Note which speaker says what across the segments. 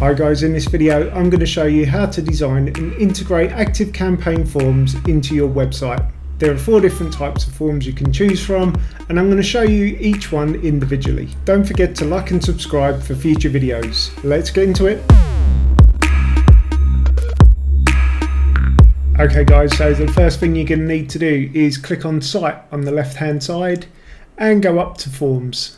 Speaker 1: Hi guys, in this video I'm going to show you how to design and integrate ActiveCampaign forms into your website. There are 4 different types of forms you can choose from, and I'm going to show you each one individually. Don't forget to like and subscribe for future videos. Let's get into it. Okay guys, so the first thing you're going to need to do is click on Site on the left hand side and go up to Forms.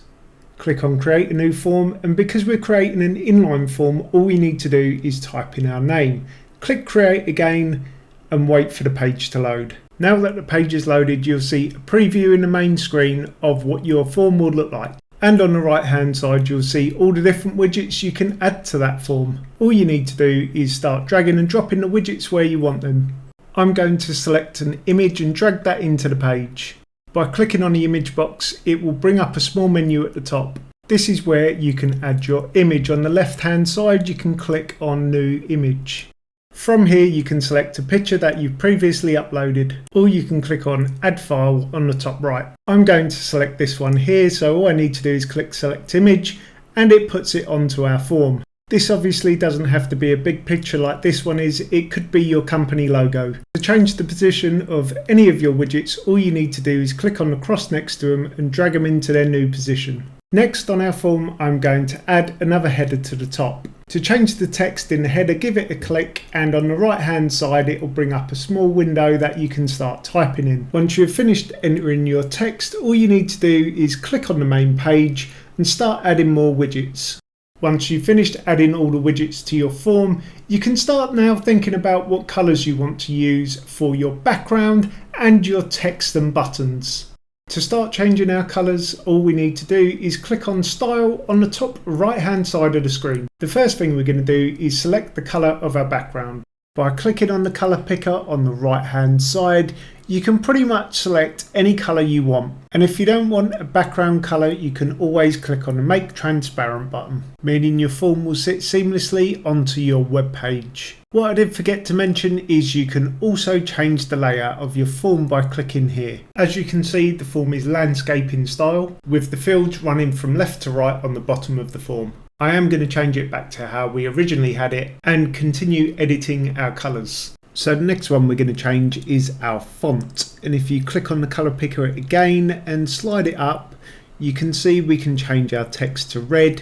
Speaker 1: Click on Create a New Form, and because we're creating an inline form, all we need to do is type in our name. Click Create again and wait for the page to load. Now that the page is loaded, you'll see a preview in the main screen of what your form will look like. And on the right hand side you'll see all the different widgets you can add to that form. All you need to do is start dragging and dropping the widgets where you want them. I'm going to select an image and drag that into the page. By clicking on the image box, it will bring up a small menu at the top. This is where you can add your image. On the left hand side you can click on New Image. From here you can select a picture that you've previously uploaded, or you can click on Add File on the top right. I'm going to select this one here, so all I need to do is click Select Image and it puts it onto our form. This obviously doesn't have to be a big picture like this one is, it could be your company logo. To change the position of any of your widgets, all you need to do is click on the cross next to them and drag them into their new position. Next on our form, I'm going to add another header to the top. To change the text in the header, give it a click, and on the right hand side it will bring up a small window that you can start typing in. Once you've finished entering your text, all you need to do is click on the main page and start adding more widgets. Once you've finished adding all the widgets to your form, you can start now thinking about what colours you want to use for your background and your text and buttons. To start changing our colours, all we need to do is click on Style on the top right hand side of the screen. The first thing we're going to do is select the colour of our background. By clicking on the colour picker on the right hand side, you can pretty much select any colour you want. And if you don't want a background colour, you can always click on the Make Transparent button, meaning your form will sit seamlessly onto your web page. What I did forget to mention is you can also change the layout of your form by clicking here. As you can see, the form is landscape in style, with the fields running from left to right on the bottom of the form. I am going to change it back to how we originally had it and continue editing our colours. So the next one we're going to change is our font, and if you click on the colour picker again and slide it up, you can see we can change our text to red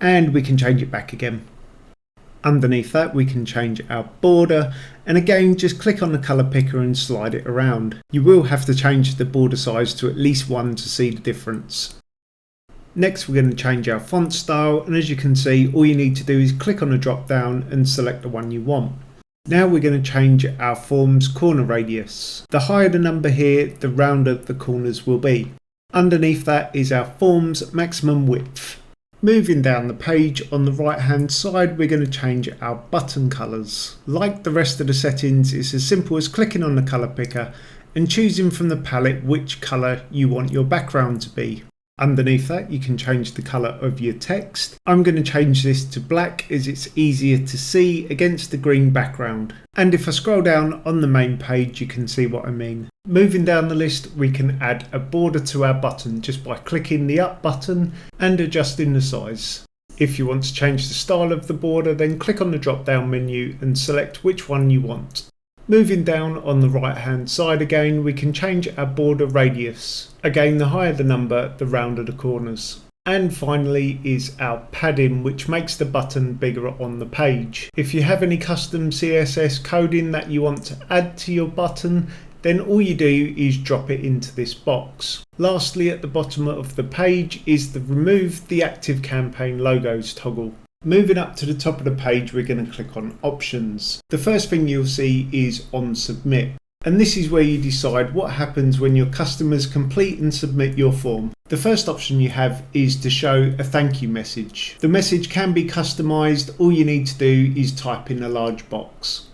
Speaker 1: and we can change it back again. Underneath that we can change our border, and again just click on the colour picker and slide it around. You will have to change the border size to at least 1 to see the difference. Next we're going to change our font style, and as you can see all you need to do is click on the drop down and select the one you want. Now we're going to change our form's corner radius. The higher the number here, the rounder the corners will be. Underneath that is our form's maximum width. Moving down the page on the right hand side, we're going to change our button colours. Like the rest of the settings, it's as simple as clicking on the colour picker and choosing from the palette which colour you want your background to be. Underneath that you can change the colour of your text. I'm going to change this to black as it's easier to see against the green background. And if I scroll down on the main page you can see what I mean. Moving down the list we can add a border to our button just by clicking the up button and adjusting the size. If you want to change the style of the border, then click on the drop down menu and select which one you want. Moving down on the right hand side again, we can change our border radius. Again, the higher the number, the rounder the corners. And finally is our padding, which makes the button bigger on the page. If you have any custom CSS coding that you want to add to your button, then all you do is drop it into this box. Lastly, at the bottom of the page is the Remove the ActiveCampaign Logos toggle. Moving up to the top of the page, we're going to click on Options. The first thing you'll see is on Submit, and this is where you decide what happens when your customers complete and submit your form. The first option you have is to show a thank you message. The message can be customized. All you need to do is type in a large box.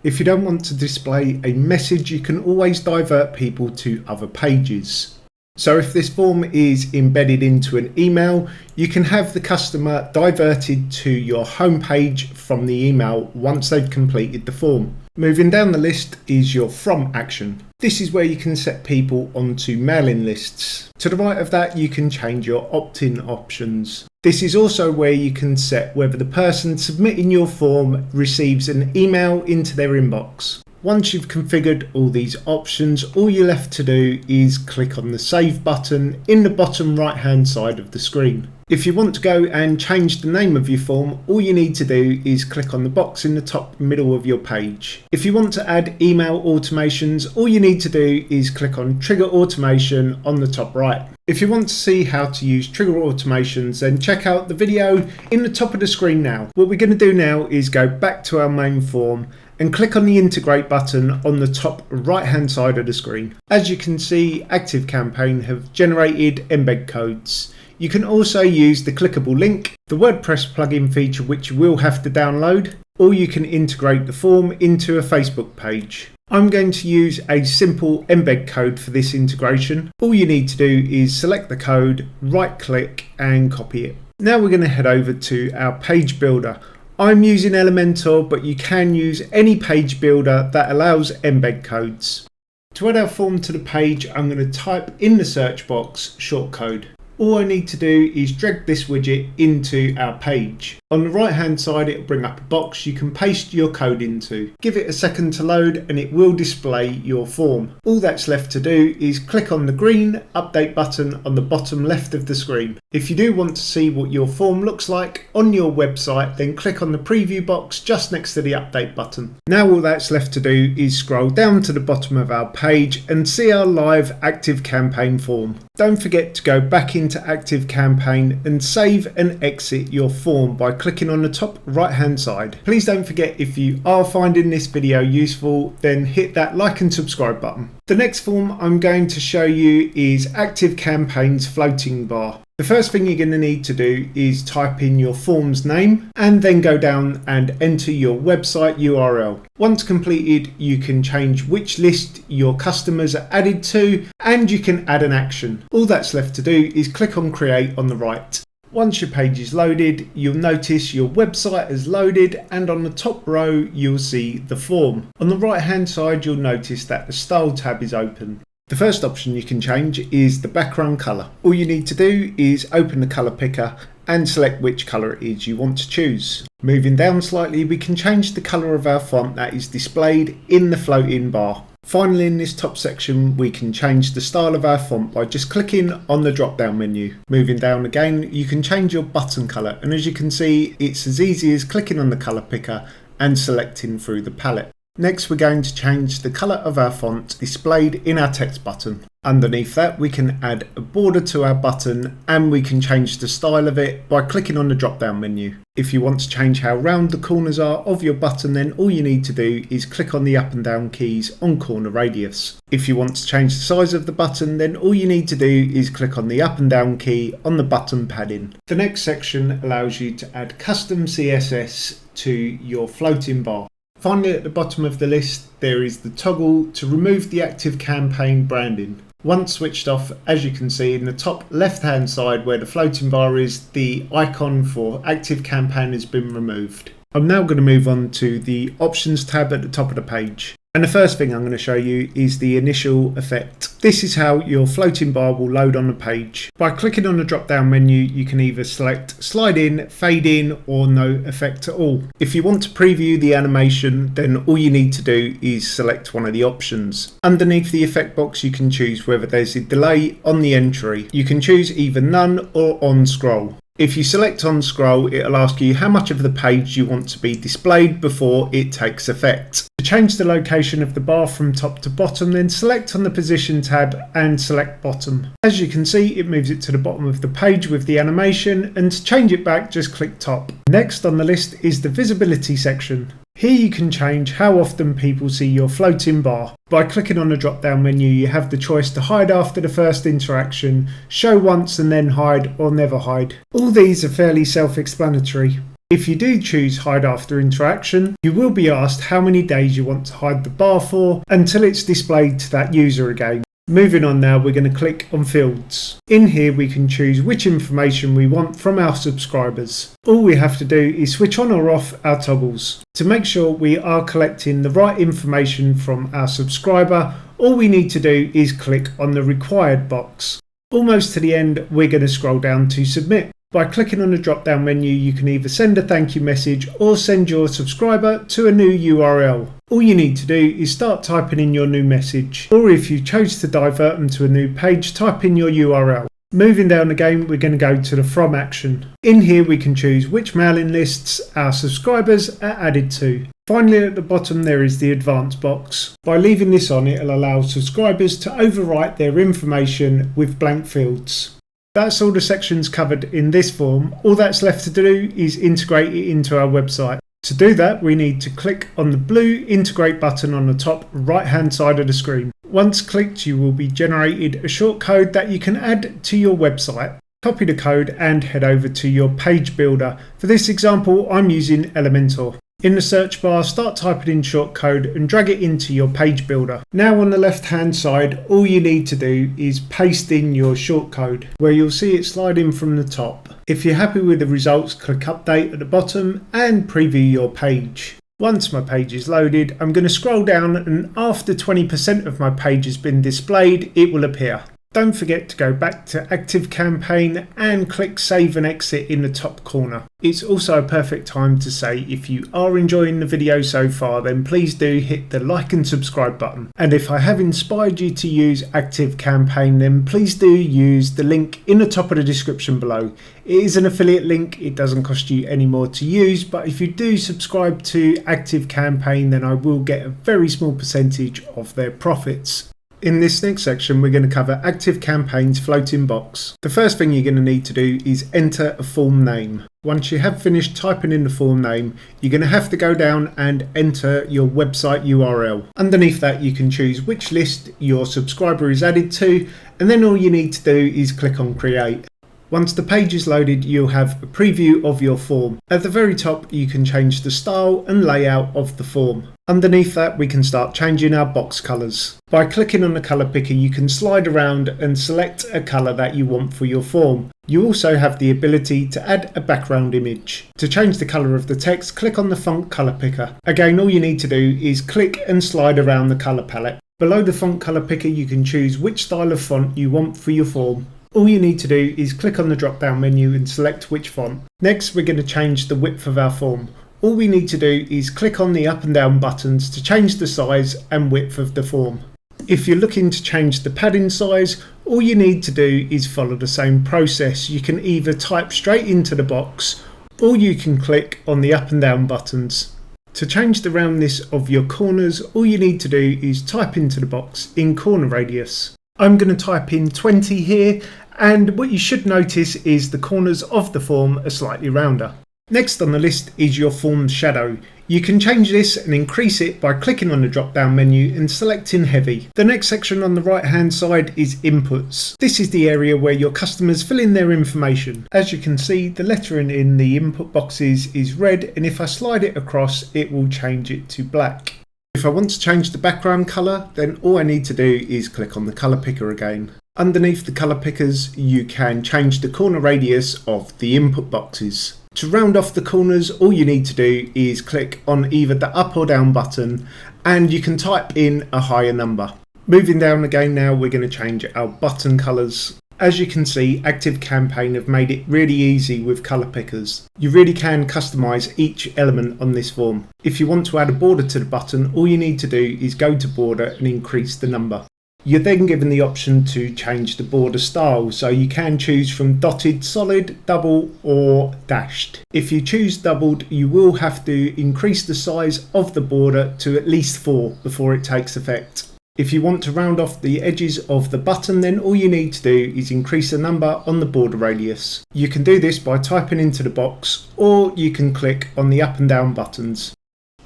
Speaker 1: If you don't want to display a message, you can always divert people to other pages. So if this form is embedded into an email, you can have the customer diverted to your home page from the email once they've completed the form. Moving down the list is your From action. This is where you can set people onto mailing lists. To the right of that, you can change your opt-in options. This is also where you can set whether the person submitting your form receives an email into their inbox. Once you've configured all these options, all you're left to do is click on the Save button in the bottom right hand side of the screen. If you want to go and change the name of your form, all you need to do is click on the box in the top middle of your page. If you want to add email automations, all you need to do is click on Trigger Automation on the top right. If you want to see how to use trigger automations, then check out the video in the top of the screen now. What we're going to do now is go back to our main form and click on the Integrate button on the top right hand side of the screen. As you can see, ActiveCampaign have generated embed codes. You can also use the clickable link, the WordPress plugin feature which you will have to download, or you can integrate the form into a Facebook page. I'm going to use a simple embed code for this integration. All you need to do is select the code, right click and copy it. Now we're going to head over to our page builder. I'm using Elementor, but you can use any page builder that allows embed codes. To add our form to the page, I'm going to type in the search box shortcode. All I need to do is drag this widget into our page. On the right hand side, it'll bring up a box you can paste your code into. Give it a second to load and it will display your form. All that's left to do is click on the green update button on the bottom left of the screen. If you do want to see what your form looks like on your website, then click on the preview box just next to the update button. Now all that's left to do is scroll down to the bottom of our page and see our live ActiveCampaign form. Don't forget to go back into ActiveCampaign and save and exit your form by clicking on the top right hand side. Please don't forget, if you are finding this video useful, then hit that like and subscribe button. The next form I'm going to show you is ActiveCampaign's floating bar. The first thing you're going to need to do is type in your form's name and then go down and enter your website URL. Once completed, you can change which list your customers are added to and you can add an action. All that's left to do is click on Create on the right. Once your page is loaded, you'll notice your website is loaded and on the top row you'll see the form. On the right hand side you'll notice that the Style tab is open. The first option you can change is the background colour. All you need to do is open the colour picker and select which colour it is you want to choose. Moving down slightly, we can change the colour of our font that is displayed in the floating bar. Finally, in this top section, we can change the style of our font by just clicking on the drop down menu. Moving down again, you can change your button colour, and as you can see, it's as easy as clicking on the colour picker and selecting through the palette. Next, we're going to change the colour of our font displayed in our text button. Underneath that, we can add a border to our button and we can change the style of it by clicking on the drop down menu. If you want to change how round the corners are of your button, then all you need to do is click on the up and down keys on corner radius. If you want to change the size of the button, then all you need to do is click on the up and down key on the button padding. The next section allows you to add custom CSS to your floating bar. Finally, at the bottom of the list, there is the toggle to remove the ActiveCampaign branding. Once switched off, as you can see in the top left hand side where the floating bar is, the icon for ActiveCampaign has been removed. I'm now going to move on to the options tab at the top of the page. And the first thing I'm going to show you is the initial effect. This is how your floating bar will load on the page. By clicking on the drop down menu, you can either select slide in, fade in, or no effect at all. If you want to preview the animation, then all you need to do is select one of the options. Underneath the effect box, you can choose whether there's a delay on the entry. You can choose either none or on scroll. If you select on scroll, it'll ask you how much of the page you want to be displayed before it takes effect. To change the location of the bar from top to bottom, then select on the position tab and select bottom. As you can see, it moves it to the bottom of the page with the animation, and to change it back, just click top. Next on the list is the visibility section. Here you can change how often people see your floating bar. By clicking on the drop down menu, you have the choice to hide after the first interaction, show once and then hide, or never hide. All these are fairly self-explanatory. If you do choose hide after interaction, you will be asked how many days you want to hide the bar for until it's displayed to that user again. Moving on now, we're going to click on fields. In here we can choose which information we want from our subscribers. All we have to do is switch on or off our toggles. To make sure we are collecting the right information from our subscriber, all we need to do is click on the required box. Almost to the end, we're going to scroll down to submit. By clicking on the drop down menu, you can either send a thank you message or send your subscriber to a new URL. All you need to do is start typing in your new message, or if you chose to divert them to a new page, type in your URL. Moving down again, we're going to go to the From action. In here we can choose which mailing lists our subscribers are added to. Finally, at the bottom there is the Advanced box. By leaving this on, it'll allow subscribers to overwrite their information with blank fields. That's all the sections covered in this form. All that's left to do is integrate it into our website. To do that, we need to click on the blue Integrate button on the top right hand side of the screen. Once clicked, you will be generated a shortcode that you can add to your website. Copy the code and head over to your page builder. For this example, I'm using Elementor. In the search bar, start typing in shortcode and drag it into your page builder. Now on the left hand side, all you need to do is paste in your shortcode, where you'll see it slide in from the top. If you're happy with the results, click update at the bottom and preview your page. Once my page is loaded, I'm going to scroll down, and after 20% of my page has been displayed, it will appear. Don't forget to go back to ActiveCampaign and click Save and Exit in the top corner. It's also a perfect time to say if you are enjoying the video so far, then please do hit the like and subscribe button. And if I have inspired you to use ActiveCampaign, then please do use the link in the top of the description below. It is an affiliate link, it doesn't cost you any more to use, but if you do subscribe to ActiveCampaign, then I will get a very small percentage of their profits. In this next section, we're going to cover ActiveCampaign's floating box. The first thing you're going to need to do is enter a form name. Once you have finished typing in the form name, you're going to have to go down and enter your website URL. Underneath that, you can choose which list your subscriber is added to, and then all you need to do is click on Create. Once the page is loaded, you'll have a preview of your form. At the very top, you can change the style and layout of the form. Underneath that, we can start changing our box colours. By clicking on the colour picker, you can slide around and select a colour that you want for your form. You also have the ability to add a background image. To change the colour of the text, click on the font colour picker. Again, all you need to do is click and slide around the colour palette. Below the font colour picker, you can choose which style of font you want for your form. All you need to do is click on the drop down menu and select which font. Next, we're going to change the width of our form. All we need to do is click on the up and down buttons to change the size and width of the form. If you're looking to change the padding size, all you need to do is follow the same process. You can either type straight into the box, or you can click on the up and down buttons. To change the roundness of your corners, all you need to do is type into the box in corner radius. I'm going to type in 20 here, and what you should notice is the corners of the form are slightly rounder. Next on the list is your form's shadow. You can change this and increase it by clicking on the drop down menu and selecting heavy. The next section on the right hand side is inputs. This is the area where your customers fill in their information. As you can see, the lettering in the input boxes is red, and if I slide it across, it will change it to black. If I want to change the background colour, then all I need to do is click on the colour picker again. Underneath the colour pickers, you can change the corner radius of the input boxes. To round off the corners, all you need to do is click on either the up or down button, and you can type in a higher number. Moving down again now, we're going to change our button colours. As you can see, ActiveCampaign have made it really easy with colour pickers. You really can customise each element on this form. If you want to add a border to the button, all you need to do is go to border and increase the number. You're then given the option to change the border style, so you can choose from dotted, solid, double or dashed. If you choose doubled, you will have to increase the size of the border to at least 4 before it takes effect. If you want to round off the edges of the button, then all you need to do is increase the number on the border radius. You can do this by typing into the box, or you can click on the up and down buttons.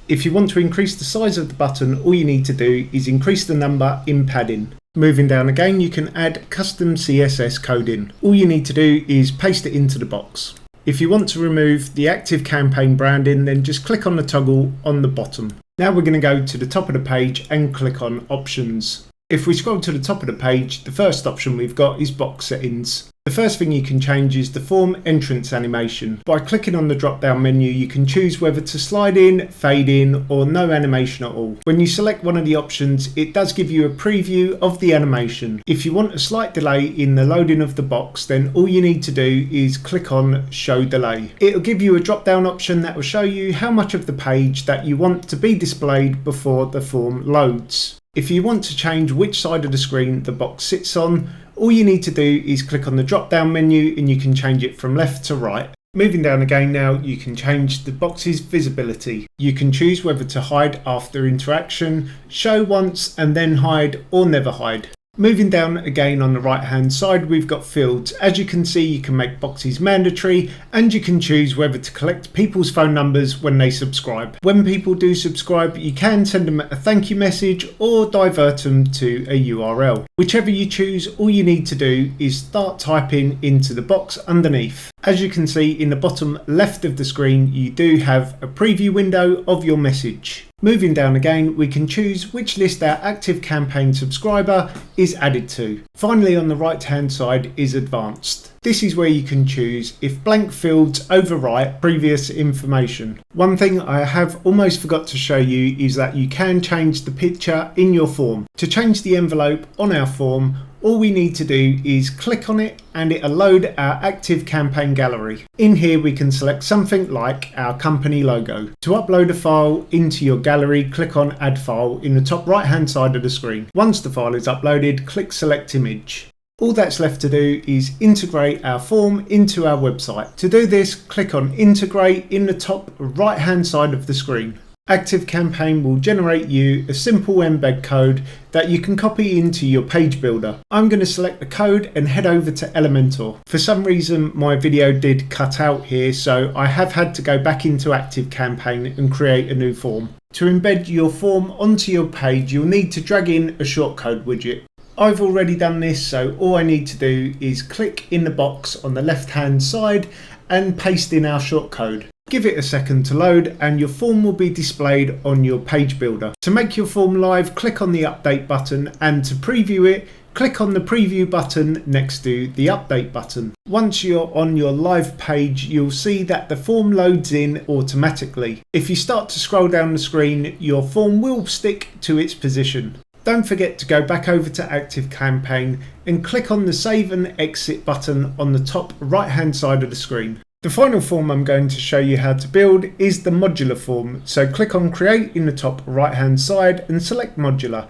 Speaker 1: If you want to increase the size of the button, all you need to do is increase the number in padding. Moving down again, you can add custom CSS coding. All you need to do is paste it into the box. If you want to remove the ActiveCampaign branding, then just click on the toggle on the bottom. Now we're going to go to the top of the page and click on Options. If we scroll to the top of the page, the first option we've got is Box Settings. The first thing you can change is the form entrance animation. By clicking on the drop down menu, you can choose whether to slide in, fade in, or no animation at all. When you select one of the options, it does give you a preview of the animation. If you want a slight delay in the loading of the box, then all you need to do is click on show delay. It'll give you a drop down option that will show you how much of the page that you want to be displayed before the form loads. If you want to change which side of the screen the box sits on, all you need to do is click on the drop down menu and you can change it from left to right. Moving down again now, you can change the box's visibility. You can choose whether to hide after interaction, show once and then hide, or never hide. Moving down again on the right hand side, we've got fields. As you can see, you can make boxes mandatory and you can choose whether to collect people's phone numbers when they subscribe. When people do subscribe, you can send them a thank you message or divert them to a URL. Whichever you choose, all you need to do is start typing into the box underneath. As you can see in the bottom left of the screen, you do have a preview window of your message. Moving down again, we can choose which list our ActiveCampaign subscriber is added to. Finally, on the right hand side is advanced. This is where you can choose if blank fields overwrite previous information. One thing I have almost forgot to show you is that you can change the picture in your form. To change the envelope on our form, all we need to do is click on it and it'll load our ActiveCampaign gallery. In here we can select something like our company logo. To upload a file into your gallery, click on Add File in the top right hand side of the screen. Once the file is uploaded, click Select Image. All that's left to do is integrate our form into our website. To do this, click on Integrate in the top right hand side of the screen. ActiveCampaign will generate you a simple embed code that you can copy into your page builder. I'm going to select the code and head over to Elementor. For some reason my video did cut out here, so I have had to go back into ActiveCampaign and create a new form. To embed your form onto your page, you'll need to drag in a shortcode widget. I've already done this, so all I need to do is click in the box on the left hand side and paste in our shortcode. Give it a second to load and your form will be displayed on your page builder. To make your form live, click on the update button, and to preview it, click on the preview button next to the update button. Once you're on your live page, you'll see that the form loads in automatically. If you start to scroll down the screen, your form will stick to its position. Don't forget to go back over to ActiveCampaign and click on the Save and Exit button on the top right hand side of the screen. The final form I'm going to show you how to build is the modular form, so click on Create in the top right hand side and select Modular.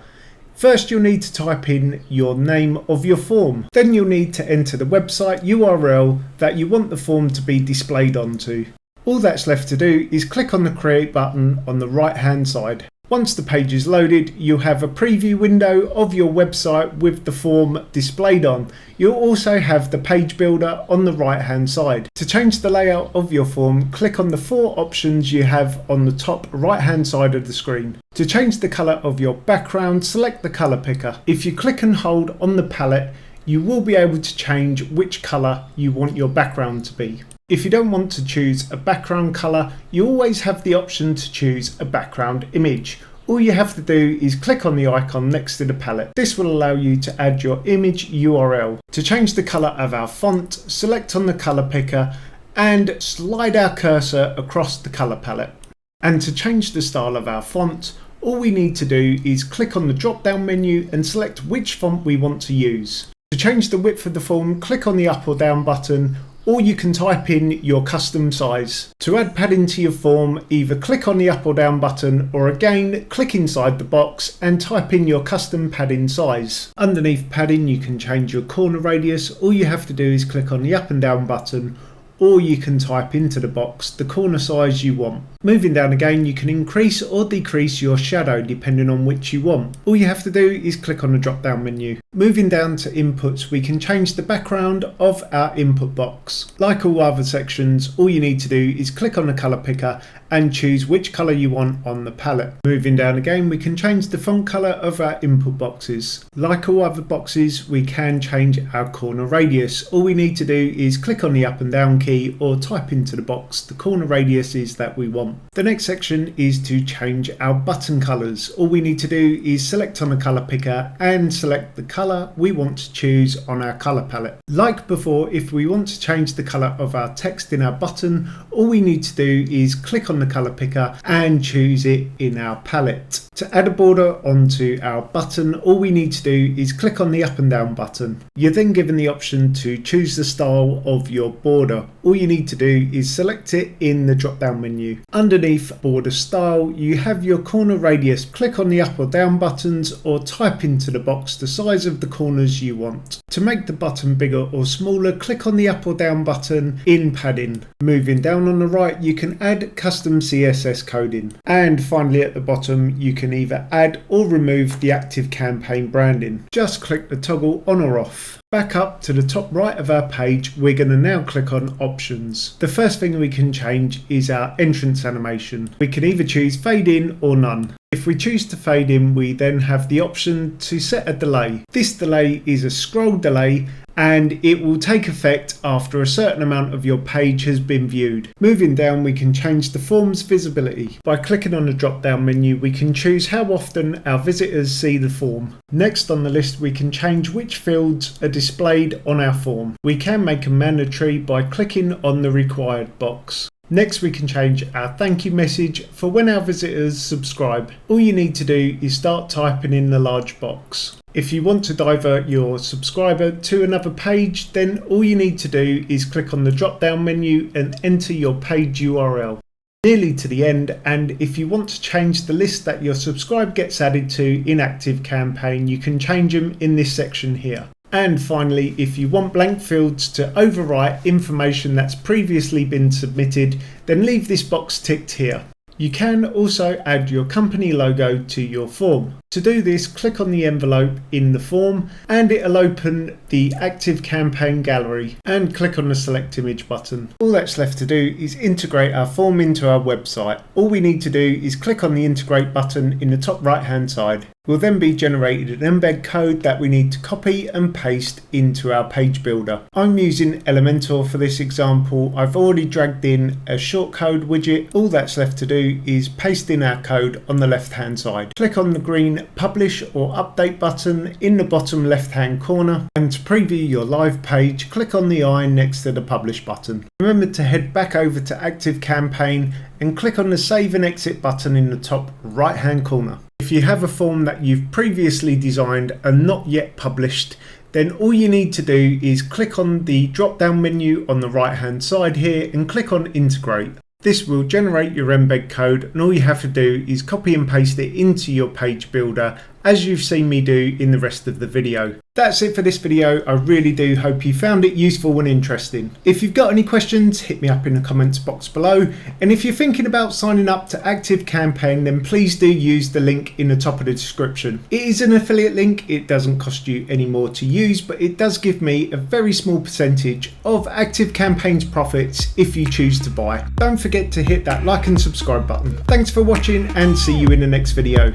Speaker 1: First you'll need to type in your name of your form. Then you'll need to enter the website URL that you want the form to be displayed onto. All that's left to do is click on the Create button on the right hand side. Once the page is loaded, you'll have a preview window of your website with the form displayed on. You'll also have the page builder on the right hand side. To change the layout of your form, click on the 4 options you have on the top right hand side of the screen. To change the colour of your background, select the colour picker. If you click and hold on the palette, you will be able to change which colour you want your background to be. If you don't want to choose a background colour, you always have the option to choose a background image. All you have to do is click on the icon next to the palette. This will allow you to add your image URL. To change the colour of our font, select on the colour picker and slide our cursor across the colour palette. And to change the style of our font, all we need to do is click on the drop down menu and select which font we want to use. To change the width of the form, click on the up or down button, or you can type in your custom size. To add padding to your form, either click on the up or down button, or again click inside the box and type in your custom padding size. Underneath padding you can change your corner radius. All you have to do is click on the up and down button, or you can type into the box the corner size you want. Moving down again, you can increase or decrease your shadow depending on which you want. All you have to do is click on the drop down menu. Moving down to inputs, we can change the background of our input box. Like all other sections, all you need to do is click on the colour picker and choose which colour you want on the palette. Moving down again, we can change the font colour of our input boxes. Like all other boxes, we can change our corner radius. All we need to do is click on the up and down key or type into the box the corner radiuses that we want. The next section is to change our button colours. All we need to do is select on the colour picker and select the colour we want to choose on our colour palette. Like before, if we want to change the colour of our text in our button, all we need to do is click on the colour picker and choose it in our palette. To add a border onto our button, all we need to do is click on the up and down button. You're then given the option to choose the style of your border. All you need to do is select it in the drop down menu. Underneath border style, you have your corner radius. Click on the up or down buttons or type into the box the size of the corners you want. To make the button bigger or smaller, click on the up or down button in padding. Moving down on the right, you can add custom CSS coding. And finally at the bottom, you can either add or remove the ActiveCampaign branding. Just click the toggle on or off. Back up to the top right of our page, we're going to now click on options. The first thing we can change is our entrance animation. We can either choose fade in or none. If we choose to fade in, we then have the option to set a delay. This delay is a scroll delay and it will take effect after a certain amount of your page has been viewed. Moving down, we can change the form's visibility. By clicking on the drop down menu, we can choose how often our visitors see the form. Next on the list, we can change which fields are displayed on our form. We can make them mandatory by clicking on the required box. Next, we can change our thank you message for when our visitors subscribe. All you need to do is start typing in the large box. If you want to divert your subscriber to another page, then all you need to do is click on the drop down menu and enter your page URL. Nearly to the end, and if you want to change the list that your subscribe gets added to in ActiveCampaign, you can change them in this section here. And finally, if you want blank fields to overwrite information that's previously been submitted, then leave this box ticked here. You can also add your company logo to your form. To do this, click on the envelope in the form and it'll open the ActiveCampaign gallery and click on the select image button. All that's left to do is integrate our form into our website. All we need to do is click on the integrate button in the top right hand side. We'll then be generated an embed code that we need to copy and paste into our page builder. I'm using Elementor for this example. I've already dragged in a shortcode widget. All that's left to do is paste in our code on the left hand side. Click on the green publish or update button in the bottom left hand corner, and to preview your live page, click on the eye next to the publish button. Remember to head back over to ActiveCampaign and click on the save and exit button in the top right hand corner. If you have a form that you've previously designed and not yet published, then all you need to do is click on the drop down menu on the right hand side here and click on integrate. This will generate your embed code, and all you have to do is copy and paste it into your page builder as you've seen me do in the rest of the video. That's it for this video. I really do hope you found it useful and interesting. If you've got any questions, hit me up in the comments box below. And if you're thinking about signing up to ActiveCampaign, then please do use the link in the top of the description. It is an affiliate link. It doesn't cost you any more to use, but it does give me a very small percentage of ActiveCampaign's profits if you choose to buy. Don't forget to hit that like and subscribe button. Thanks for watching and see you in the next video.